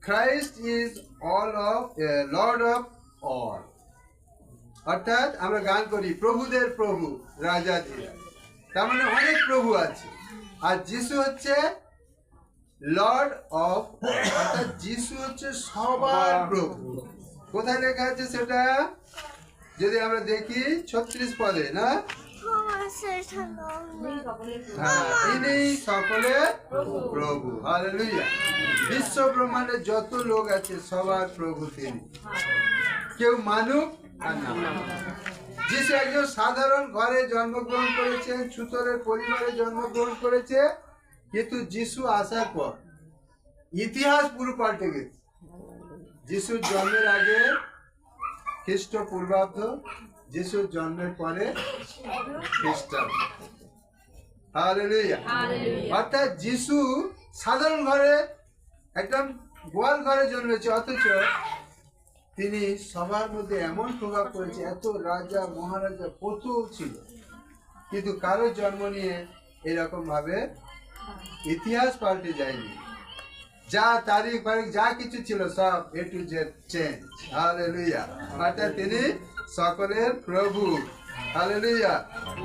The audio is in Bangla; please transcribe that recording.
Christ is Lord of all. অর্থাৎ আমরা গান করি প্রভুদের প্রভু রাজাধিরাজ, তার মানে অনেক প্রভু আছে। আর যিশু হচ্ছে লর্ড অফ, অর্থাৎ যিশু হচ্ছে সবার প্রভু। কোথায় লেখা আছে সেটা যদি আমরা দেখি 36 পদে, না? ইনি সকলের প্রভু। হালেলুয়া। বিশ্ব ব্রহ্মাণ্ডে যত লোক আছে সবার প্রভু তিনি, কেউ মানুক আর না মানুক। যিশু একজন সাধারণ ঘরে জন্মগ্রহণ করেছেন, ছুতরের পরিবারে জন্মগ্রহণ করেছে, কিন্তু যিশু আসার পর ইতিহাস পুরো পাল্টে গেছে। যিশুর জন্মের আগে খ্রিস্টপূর্বাব্দ, যিশুর জন্মের পরে খ্রিস্টাব্দ। হালেলুয়া। অর্থাৎ যিশু সাধারণ ঘরে, একদম গোয়াল ঘরে জন্মেছে, অথচ তিনি সবার মধ্যে এমন প্রভাব করেছে। এত রাজা মহারাজা কত ছিল, কিন্তু কারোর জন্ম নিয়ে এরকম ভাবে ইতিহাস পাল্টে যায়নি। যা তারিখ ফারিখ যা কিছু ছিল সব A to Z change. Hallelujah. অর্থাৎ তিনি সকলের প্রভু। হালেলুয়া।